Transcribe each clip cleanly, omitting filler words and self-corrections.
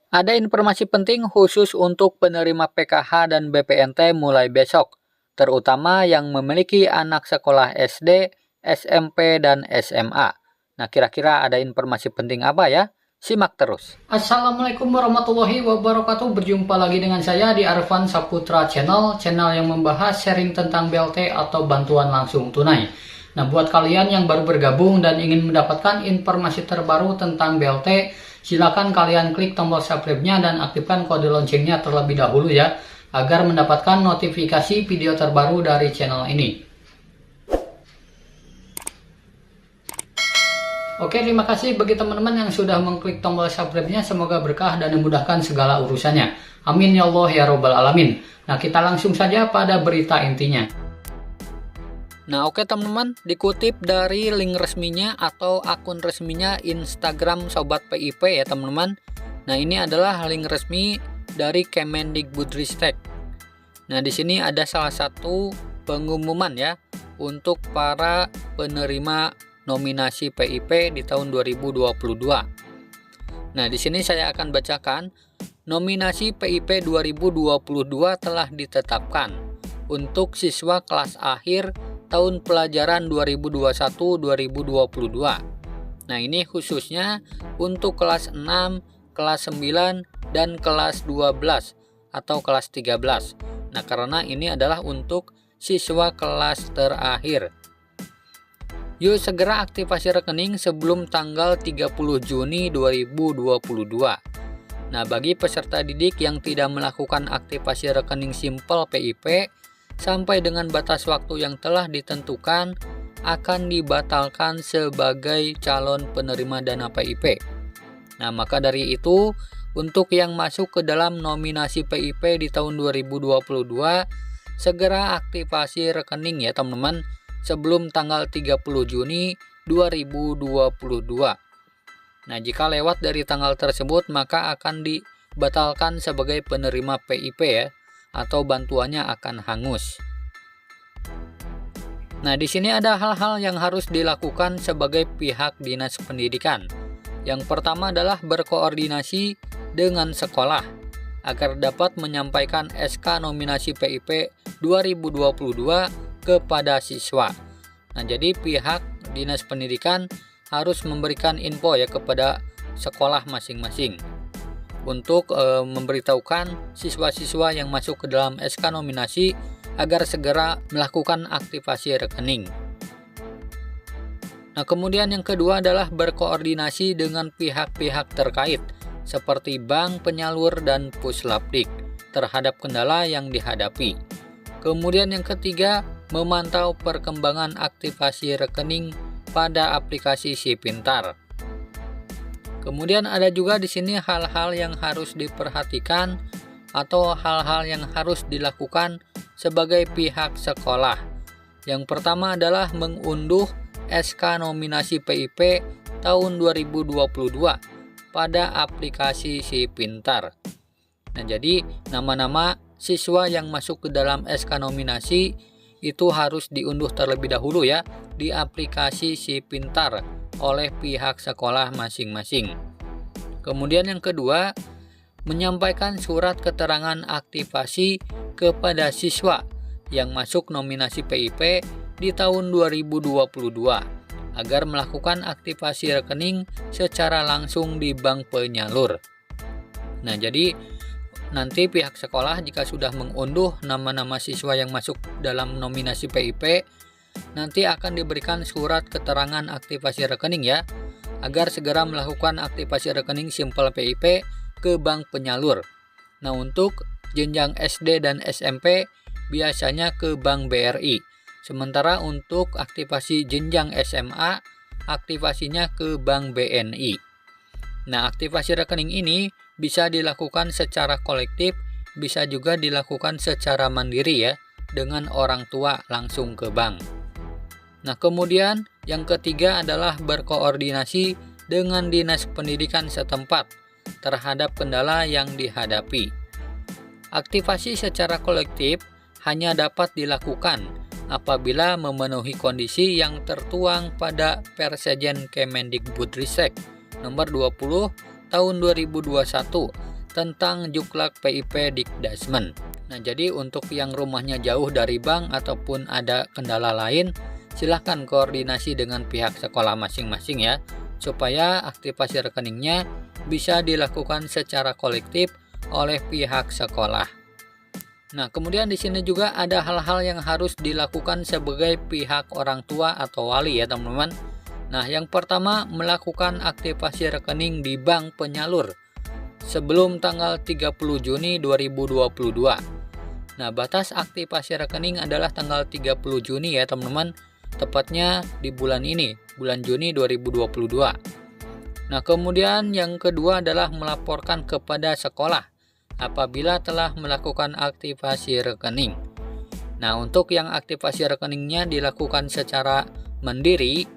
Ada informasi penting khusus untuk penerima PKH dan BPNT mulai besok, terutama yang memiliki anak sekolah SD, SMP, dan SMA. Nah, kira-kira ada informasi penting apa ya? Simak terus. Assalamualaikum warahmatullahi wabarakatuh. Berjumpa lagi dengan saya di Arfan Saputra channel yang membahas sharing tentang BLT atau bantuan langsung tunai. Nah, buat kalian yang baru bergabung dan ingin mendapatkan informasi terbaru tentang BLT, silakan kalian klik tombol subscribe-nya dan aktifkan kode loncengnya terlebih dahulu ya, agar mendapatkan notifikasi video terbaru dari channel ini. Oke, terima kasih bagi teman-teman yang sudah mengklik tombol subscribe-nya. Semoga berkah dan memudahkan segala urusannya. Amin ya Allah ya Rabbal Alamin. Nah, kita langsung saja pada berita intinya. Nah, oke teman-teman, dikutip dari link resminya atau akun resminya Instagram Sobat PIP ya teman-teman. Nah, ini adalah link resmi dari Kemendikbudristek. Nah, di sini ada salah satu pengumuman ya untuk para penerima nominasi PIP di tahun 2022. Nah, di sini saya akan bacakan. Nominasi PIP 2022 telah ditetapkan untuk siswa kelas akhir tahun pelajaran 2021-2022. Nah, ini khususnya untuk kelas 6, kelas 9, dan kelas 12 atau kelas 13. Nah, karena ini adalah untuk siswa kelas terakhir. Yuk segera aktivasi rekening sebelum tanggal 30 Juni 2022. Nah, bagi peserta didik yang tidak melakukan aktivasi rekening simpel PIP sampai dengan batas waktu yang telah ditentukan, akan dibatalkan sebagai calon penerima dana PIP. Nah, maka dari itu, untuk yang masuk ke dalam nominasi PIP di tahun 2022, segera aktivasi rekening ya teman-teman, sebelum tanggal 30 Juni 2022. Nah, jika lewat dari tanggal tersebut maka akan dibatalkan sebagai penerima PIP ya, atau bantuannya akan hangus. Nah, di sini ada hal-hal yang harus dilakukan sebagai pihak Dinas Pendidikan. Yang pertama adalah berkoordinasi dengan sekolah agar dapat menyampaikan SK nominasi PIP 2022 kepada siswa. Nah, jadi pihak Dinas Pendidikan harus memberikan info ya kepada sekolah masing-masing untuk memberitahukan siswa-siswa yang masuk ke dalam SK nominasi agar segera melakukan aktivasi rekening. Nah, kemudian yang kedua adalah berkoordinasi dengan pihak-pihak terkait seperti bank, penyalur, dan puslapdik terhadap kendala yang dihadapi. Kemudian yang ketiga, memantau perkembangan aktivasi rekening pada aplikasi Si Pintar. Kemudian ada juga di sini hal-hal yang harus diperhatikan atau hal-hal yang harus dilakukan sebagai pihak sekolah. Yang pertama adalah mengunduh SK nominasi PIP tahun 2022 pada aplikasi Si Pintar. Nah, jadi nama-nama siswa yang masuk ke dalam SK nominasi itu harus diunduh terlebih dahulu ya di aplikasi Si Pintar oleh pihak sekolah masing-masing. Kemudian yang kedua, menyampaikan surat keterangan aktivasi kepada siswa yang masuk nominasi PIP di tahun 2022 agar melakukan aktivasi rekening secara langsung di bank penyalur. Nah, jadi nanti pihak sekolah jika sudah mengunduh nama-nama siswa yang masuk dalam nominasi PIP, nanti akan diberikan surat keterangan aktivasi rekening ya, agar segera melakukan aktivasi rekening simpel PIP ke bank penyalur. Nah, untuk jenjang SD dan SMP biasanya ke bank BRI. Sementara untuk aktivasi jenjang SMA, aktivasinya ke bank BNI. Nah, aktivasi rekening ini bisa dilakukan secara kolektif, bisa juga dilakukan secara mandiri ya, dengan orang tua langsung ke bank. Nah, kemudian yang ketiga adalah berkoordinasi dengan Dinas Pendidikan setempat terhadap kendala yang dihadapi. Aktivasi secara kolektif hanya dapat dilakukan apabila memenuhi kondisi yang tertuang pada Persejen Kemendikbudristek nomor 20 tahun 2021 tentang Juklak PIP Dikdasmen. Nah, jadi untuk yang rumahnya jauh dari bank ataupun ada kendala lain, silahkan koordinasi dengan pihak sekolah masing-masing ya, supaya aktivasi rekeningnya bisa dilakukan secara kolektif oleh pihak sekolah. Nah, kemudian di sini juga ada hal-hal yang harus dilakukan sebagai pihak orang tua atau wali ya teman-teman. Nah, yang pertama melakukan aktivasi rekening di bank penyalur sebelum tanggal 30 Juni 2022. Nah, batas aktivasi rekening adalah tanggal 30 Juni ya teman-teman, tepatnya di bulan ini, bulan Juni 2022. Nah, kemudian yang kedua adalah melaporkan kepada sekolah apabila telah melakukan aktivasi rekening. Nah, untuk yang aktivasi rekeningnya dilakukan secara mandiri,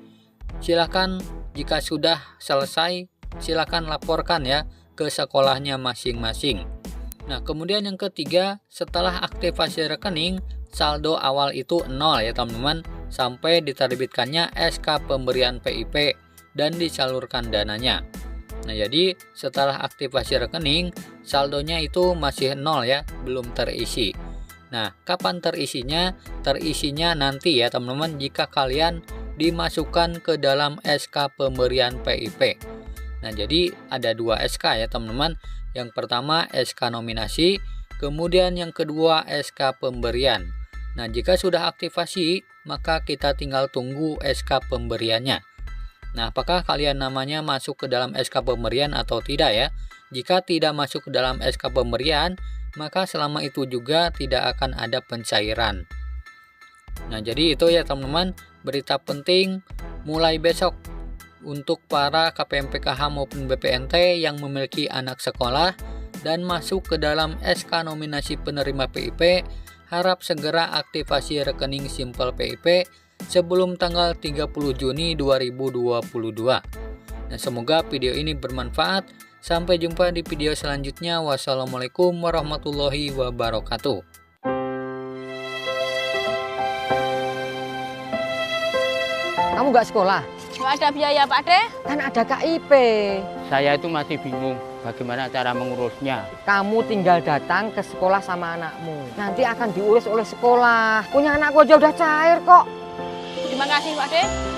silakan jika sudah selesai, silakan laporkan ya ke sekolahnya masing-masing. Nah, kemudian yang ketiga, setelah aktivasi rekening, saldo awal itu 0 ya teman-teman, sampai diterbitkannya SK pemberian PIP dan disalurkan dananya. Nah, jadi setelah aktivasi rekening, saldonya itu masih 0 ya, belum terisi. Nah, kapan terisinya? Terisinya nanti ya teman-teman, jika kalian dimasukkan ke dalam SK pemberian PIP. Nah, jadi ada 2 SK ya teman-teman. Yang pertama SK nominasi, kemudian yang kedua SK pemberian. Nah, jika sudah aktivasi, maka kita tinggal tunggu SK pemberiannya. Nah, apakah kalian namanya masuk ke dalam SK pemberian atau tidak ya? Jika tidak masuk ke dalam SK pemberian, maka selama itu juga tidak akan ada pencairan. Nah, jadi itu ya teman-teman, berita penting mulai besok untuk para KPM-PKH maupun BPNT yang memiliki anak sekolah dan masuk ke dalam SK nominasi penerima PIP, harap segera aktivasi rekening Simpel PIP sebelum tanggal 30 Juni 2022. Nah, semoga video ini bermanfaat. Sampai jumpa di video selanjutnya. Wassalamualaikum warahmatullahi wabarakatuh. Kamu nggak sekolah? Nggak ada biaya Pak De. Kan ada KIP. Saya itu masih bingung bagaimana cara mengurusnya. Kamu tinggal datang ke sekolah sama anakmu. Nanti akan diurus oleh sekolah. Punya anakku aja udah cair kok. Terima kasih Pak De.